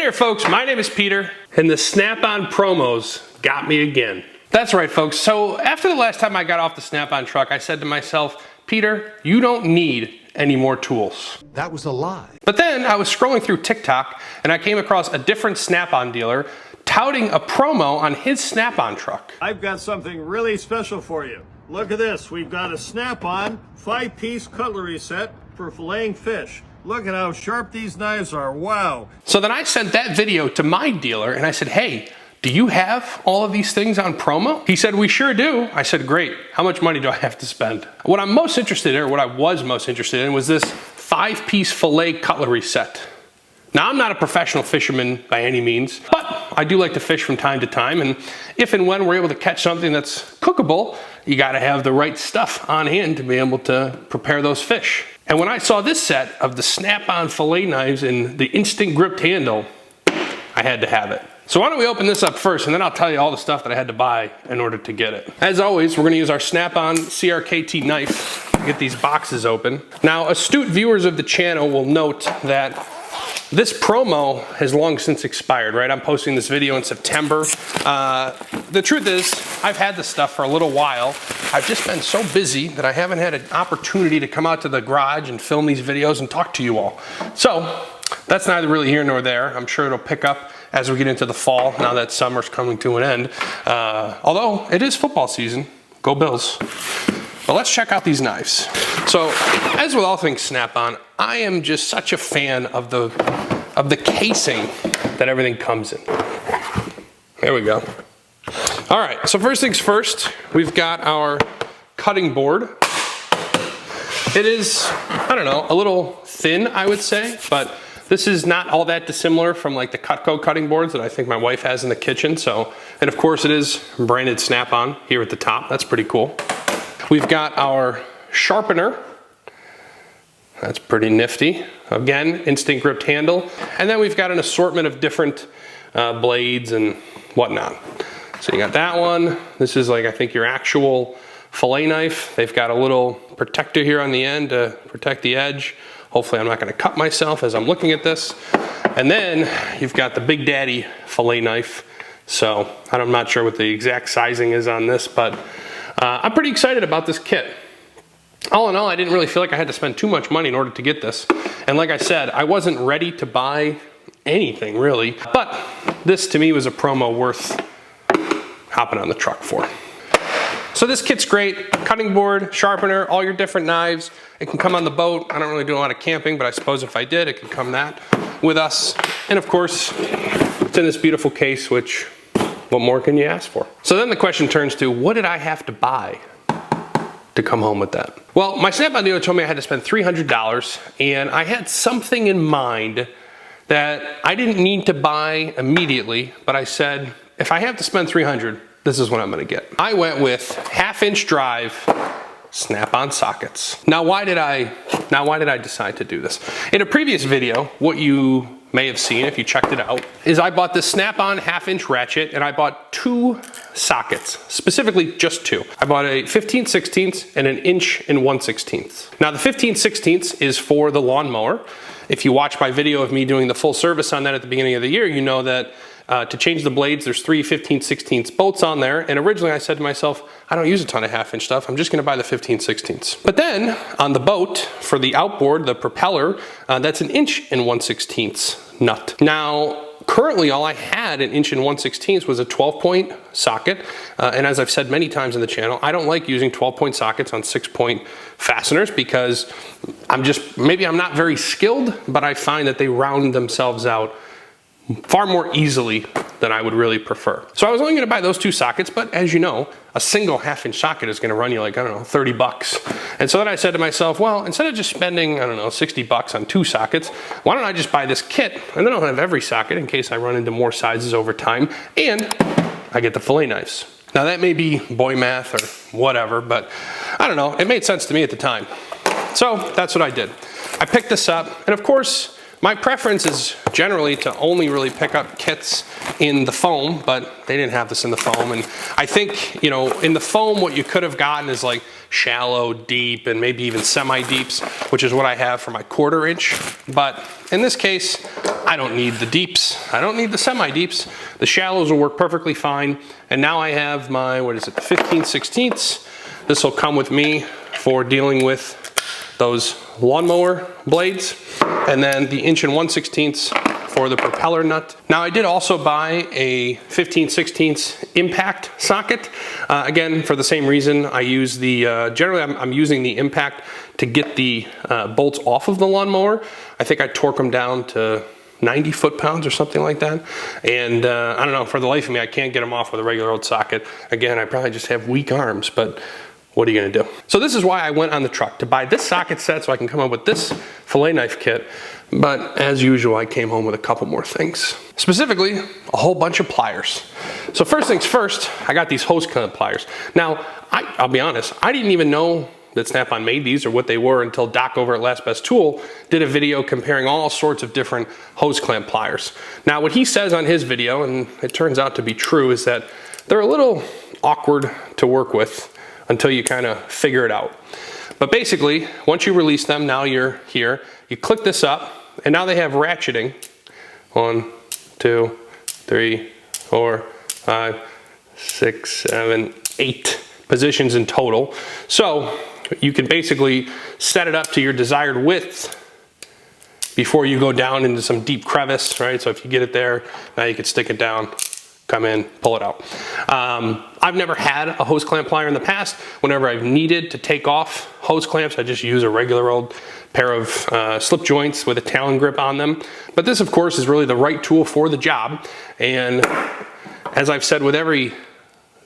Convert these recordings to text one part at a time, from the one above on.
there folks, my name is Peter, and the Snap-on promos got me again. That's right folks, so after the last time I got off the Snap-on truck, I said to myself, Peter, you don't need any more tools. That was a lie. But then I was scrolling through TikTok and I came across a different Snap-on dealer touting a promo on his Snap-on truck. I've got something really special for you. Look at this, we've got a Snap-on 5-piece cutlery set for filleting fish. Look at how sharp these knives are, wow. So then I sent that video to my dealer and I said, hey, do you have all of these things on promo? He said, we sure do. I said, great, how much money do I have to spend? What I'm most interested in, or what I was most interested in, was this 5-piece fillet cutlery set. Now, I'm not a professional fisherman by any means, but I do like to fish from time to time, and if and when we're able to catch something that's cookable, you gotta have the right stuff on hand to be able to prepare those fish. And when I saw this set of the Snap-on fillet knives in the instant gripped handle, I had to have it. So why don't we open this up first, and then I'll tell you all the stuff that I had to buy in order to get it. As always, we're gonna use our Snap-on CRKT knife to get these boxes open. Now, astute viewers of the channel will note that this promo has long since expired, right? I'm posting this video in September. The truth is, I've had this stuff for a little while. I've just been so busy that I haven't had an opportunity to come out to the garage and film these videos and talk to you all. So, that's neither really here nor there. I'm sure it'll pick up as we get into the fall, now that summer's coming to an end. Although, it is football season. Go Bills. But let's check out these knives. So, as with all things Snap-on, I am just such a fan of the casing that everything comes in. There we go. All right, so first things first, we've got our cutting board. It is, I don't know, a little thin, I would say, but this is not all that dissimilar from like the Cutco cutting boards that I think my wife has in the kitchen. So, and of course it is branded Snap-on here at the top. That's pretty cool. We've got our sharpener. That's pretty nifty. Again, instant gripped handle. And then we've got an assortment of different blades and whatnot. So you got that one. This is like, I think, your actual fillet knife. They've got a little protector here on the end to protect the edge. Hopefully I'm not gonna cut myself as I'm looking at this. And then you've got the Big Daddy fillet knife. So I'm not sure what the exact sizing is on this, but I'm pretty excited about this kit. All in all, I didn't really feel like I had to spend too much money in order to get this. And like I said, I wasn't ready to buy anything really, but this to me was a promo worth hopping on the truck for. So this kit's great. Cutting board, sharpener, all your different knives. It can come on the boat. I don't really do a lot of camping, but I suppose if I did, it could come that with us. And of course, it's in this beautiful case, which, what more can you ask for? So then the question turns to, what did I have to buy to come home with that? Well, my Snap-on dealer told me I had to spend $300, and I had something in mind that I didn't need to buy immediately, but I said, if I have to spend $300, this is what I'm gonna get. I went with 1/2-inch drive Snap-on sockets. Now why did I decide to do this? In a previous video, what you may have seen if you checked it out, is I bought this Snap-on 1/2-inch ratchet and I bought 2 sockets, specifically just 2. I bought a 15/16 and an 1/1/16. Now the 15/16 is for the lawnmower. If you watch my video of me doing the full service on that at the beginning of the year, you know that to change the blades, there's 3 15/16 bolts on there, and originally I said to myself, I don't use a ton of 1/2-inch stuff, I'm just gonna buy the 15/16. But then, on the boat, for the outboard, the propeller, that's an 1/1/16 nut. Now, currently all I had an 1/1/16 was a 12-point socket, and as I've said many times in the channel, I don't like using 12-point sockets on 6-point fasteners because maybe I'm not very skilled, but I find that they round themselves out far more easily than I would really prefer. So I was only gonna buy those 2 sockets, but as you know, a single 1/2-inch socket is gonna run you like, I don't know, 30 bucks. And so then I said to myself, well, instead of just spending, I don't know, 60 bucks on 2 sockets, why don't I just buy this kit, and then I'll have every socket in case I run into more sizes over time, and I get the fillet knives. Now that may be boy math or whatever, but I don't know, it made sense to me at the time. So that's what I did. I picked this up, and of course, my preference is generally to only really pick up kits in the foam, but they didn't have this in the foam. And I think, you know, in the foam, what you could have gotten is like shallow, deep, and maybe even semi-deeps, which is what I have for my 1/4 inch. But in this case, I don't need the deeps. I don't need the semi-deeps. The shallows will work perfectly fine. And now I have my, what is it, the 15/16. This will come with me for dealing with those lawnmower blades. And then the 1 1/16 for the propeller nut. Now I did also buy a 15/16 impact socket. Again, for the same reason, I use the, generally I'm using the impact to get the bolts off of the lawnmower. I think I torque them down to 90 foot-pounds or something like that. And I don't know, for the life of me, I can't get them off with a regular old socket. Again, I probably just have weak arms, but what are you gonna do? So this is why I went on the truck, to buy this socket set so I can come up with this fillet knife kit. But as usual, I came home with a couple more things. Specifically, a whole bunch of pliers. So first things first, I got these hose clamp pliers. Now, I'll be honest, I didn't even know that Snap-on made these or what they were until Doc over at Last Best Tool did a video comparing all sorts of different hose clamp pliers. Now, what he says on his video, and it turns out to be true, is that they're a little awkward to work with until you kind of figure it out. But basically, once you release them, now you're here, you click this up, and now they have ratcheting. 1, 2, 3, 4, 5, 6, 7, 8 positions in total. So you can basically set it up to your desired width before you go down into some deep crevice, right? So if you get it there, now you can stick it down, come in, pull it out. I've never had a hose clamp plier in the past. Whenever I've needed to take off hose clamps, I just use a regular old pair of slip joints with a Talon grip on them. But this, of course, is really the right tool for the job. And as I've said with every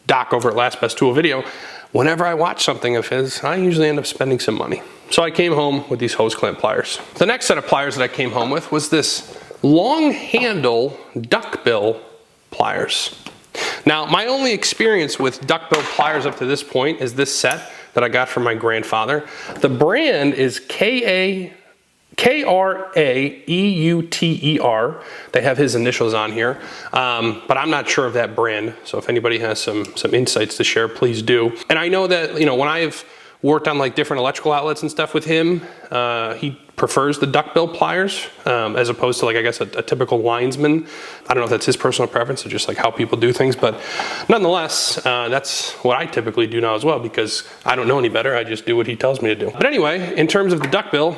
Doc over at Last Best Tool video, whenever I watch something of his, I usually end up spending some money. So I came home with these hose clamp pliers. The next set of pliers that I came home with was this long handle duckbill pliers. Now, my only experience with duckbill pliers up to this point is this set that I got from my grandfather. The brand is K-R-A-E-U-T-E-R. They have his initials on here, but I'm not sure of that brand. So if anybody has some insights to share, please do. And I know that, you know, when I've worked on like different electrical outlets and stuff with him, he prefers the duckbill pliers as opposed to, like, I guess a typical linesman. I don't know if that's his personal preference or just like how people do things, but nonetheless, that's what I typically do now as well, because I don't know any better. I just do what he tells me to do. But anyway, in terms of the duckbill,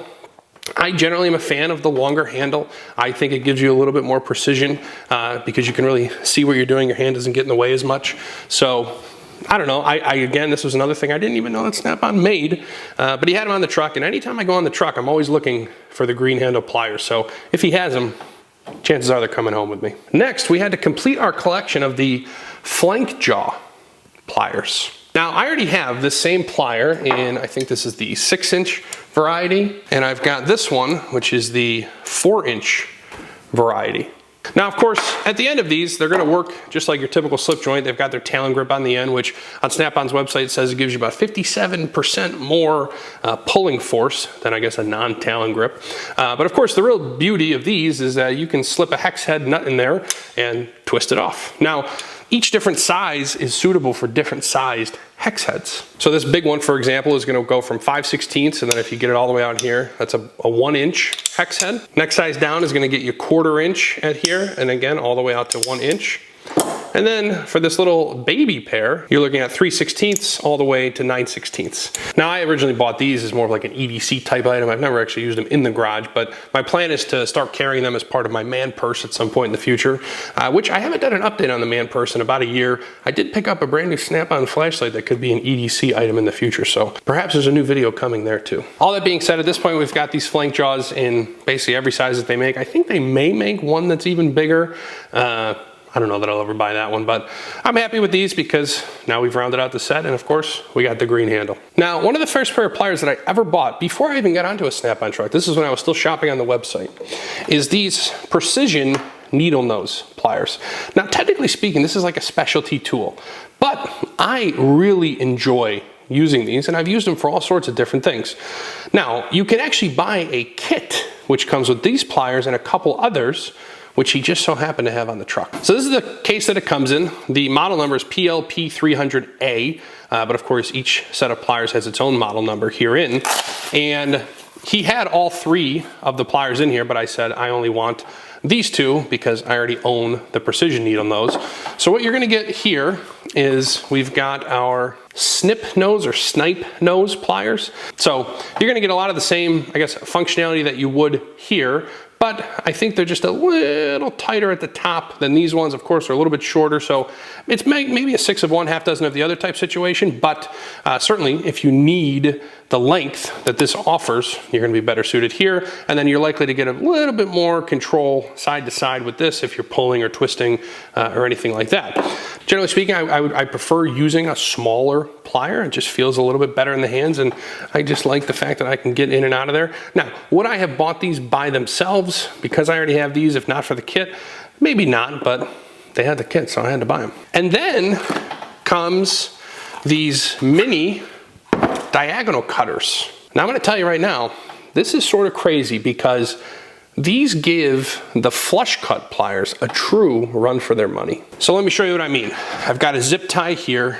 I generally am a fan of the longer handle. I think it gives you a little bit more precision because you can really see what you're doing. Your hand doesn't get in the way as much. So I don't know. Again, this was another thing I didn't even know that Snap-on made, but he had them on the truck, and anytime I go on the truck, I'm always looking for the green handle pliers. So if he has them, chances are they're coming home with me. Next, we had to complete our collection of the FlankJaw pliers. Now, I already have this same plier in, I think this is the 6-inch variety, and I've got this one, which is the 4-inch variety. Now, of course, at the end of these, they're going to work just like your typical slip joint. They've got their Talon grip on the end, which on Snap-on's website says it gives you about 57% more pulling force than, I guess, a non-Talon grip. But of course, the real beauty of these is that you can slip a hex head nut in there and twist it off. Now, each different size is suitable for different sized hex heads. So this big one, for example, is going to go from 5/16, and then if you get it all the way out here, that's a 1-inch hex head. Next size down is going to get you 1/4 inch at here, and again, all the way out to 1 inch. And then for this little baby pair, you're looking at 3/16 all the way to 9/16. Now, I originally bought these as more of like an EDC type item. I've never actually used them in the garage, but my plan is to start carrying them as part of my man purse at some point in the future, which I haven't done an update on the man purse in about a year. I did pick up a brand new Snap-on flashlight that could be an EDC item in the future, so perhaps there's a new video coming there too. All that being said, at this point, we've got these FlankJaws in basically every size that they make. I think they may make one that's even bigger. I don't know that I'll ever buy that one, but I'm happy with these because now we've rounded out the set, and of course, we got the green handle. Now, one of the first pair of pliers that I ever bought before I even got onto a Snap-on truck, this is when I was still shopping on the website, is these precision needle nose pliers. Now, technically speaking, this is like a specialty tool, but I really enjoy using these, and I've used them for all sorts of different things. Now, you can actually buy a kit which comes with these pliers and a couple others, which he just so happened to have on the truck. So this is the case that it comes in. The model number is PLP300A, but of course each set of pliers has its own model number herein. And he had all three of the pliers in here, but I said I only want these two because I already own the precision needle nose. So what you're gonna get here is we've got our snip nose or snipe nose pliers. So you're gonna get a lot of the same, I guess, functionality that you would here, but I think they're just a little tighter at the top than these ones. Of course, are a little bit shorter, so it's maybe a 6 of one, half dozen of the other type situation, but certainly if you need the length that this offers, you're gonna be better suited here, and then you're likely to get a little bit more control side to side with this if you're pulling or twisting or anything like that. Generally speaking, I prefer using a smaller plier. It just feels a little bit better in the hands, and I just like the fact that I can get in and out of there. Now, would I have bought these by themselves because I already have these, if not for the kit? Maybe not, but they had the kit, so I had to buy them. And then comes these mini diagonal cutters. Now I'm gonna tell you right now, this is sort of crazy because these give the flush cut pliers a true run for their money. So let me show you what I mean. I've got a zip tie here.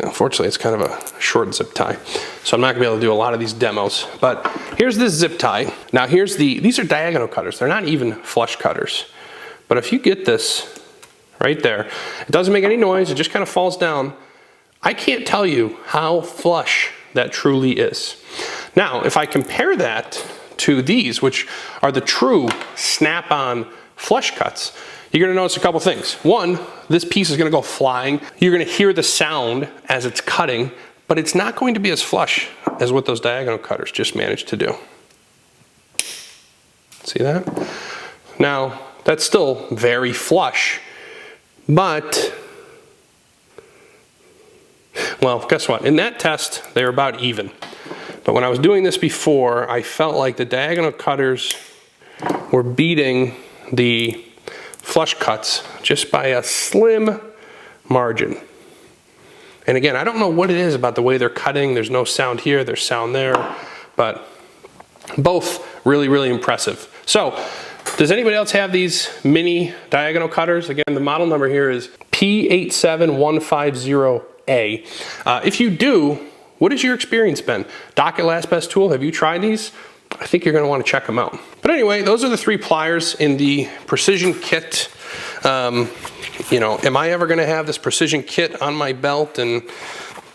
Unfortunately, it's kind of a short zip tie, so I'm not gonna be able to do a lot of these demos, but here's this zip tie. Now these are diagonal cutters. They're not even flush cutters. But if you get this right there, it doesn't make any noise, it just kind of falls down. I can't tell you how flush that truly is. Now, if I compare that to these, which are the true snap-on flush cuts, you're gonna notice a couple things. One, this piece is gonna go flying. You're gonna hear the sound as it's cutting, but it's not going to be as flush as what those diagonal cutters just managed to do. See that? Now, that's still very flush, but, well, guess what? In that test, they were about even. But when I was doing this before, I felt like the diagonal cutters were beating the flush cuts just by a slim margin. And again, I don't know what it is about the way they're cutting. There's no sound here, there's sound there, but both really, really impressive. So, does anybody else have these mini diagonal cutters? Again, the model number here is P87150A. If you do, what has your experience been? Docket Last Best Tool, have you tried these? I think you're gonna wanna check them out. But anyway, those are the three pliers in the precision kit. You know, am I ever gonna have this precision kit on my belt? And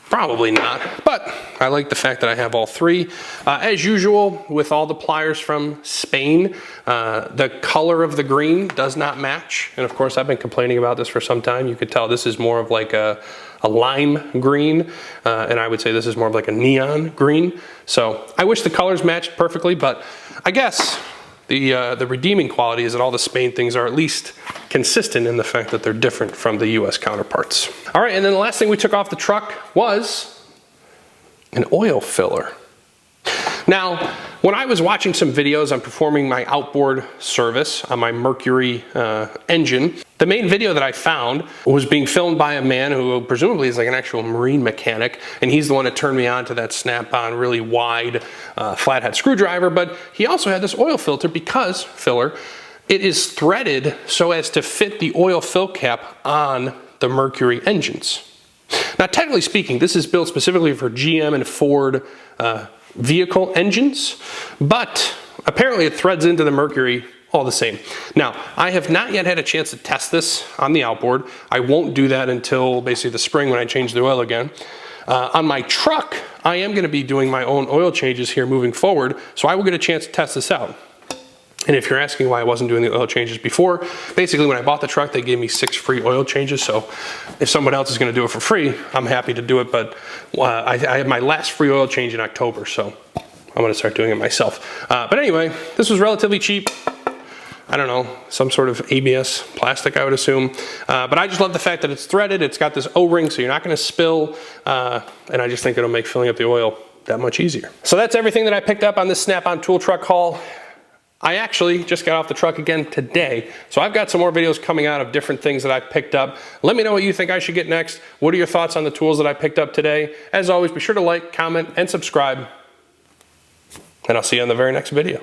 probably not, but I like the fact that I have all three. As usual, with all the pliers from Spain, the color of the green does not match. And of course, I've been complaining about this for some time. You could tell this is more of like a lime green, and I would say this is more of like a neon green. So I wish the colors matched perfectly, but I guess the redeeming quality is that all the Spain things are at least consistent in the fact that they're different from the US counterparts. All right, and then the last thing we took off the truck was an oil filler. Now, when I was watching some videos on performing my outboard service on my Mercury engine, the main video that I found was being filmed by a man who presumably is like an actual marine mechanic, and he's the one that turned me on to that snap-on, really wide flathead screwdriver, but he also had this oil filter filler. It is threaded so as to fit the oil fill cap on the Mercury engines. Now, technically speaking, this is built specifically for GM and Ford vehicle engines, but apparently it threads into the Mercury all the same. Now, I have not yet had a chance to test this on the outboard. I won't do that until basically the spring when I change the oil again. On my truck, I am going to be doing my own oil changes here moving forward, so I will get a chance to test this out. And if you're asking why I wasn't doing the oil changes before, basically when I bought the truck, they gave me 6 free oil changes. So if someone else is going to do it for free, I'm happy to do it. But I have my last free oil change in October, so I'm going to start doing it myself. But anyway, this was relatively cheap. I don't know, some sort of ABS plastic, I would assume. But I just love the fact that it's threaded. It's got this O-ring, so you're not going to spill. And I just think it'll make filling up the oil that much easier. So that's everything that I picked up on this Snap-on tool truck haul. I actually just got off the truck again today, so I've got some more videos coming out of different things that I picked up. Let me know what you think I should get next. What are your thoughts on the tools that I picked up today? As always, be sure to like, comment, and subscribe, and I'll see you on the very next video.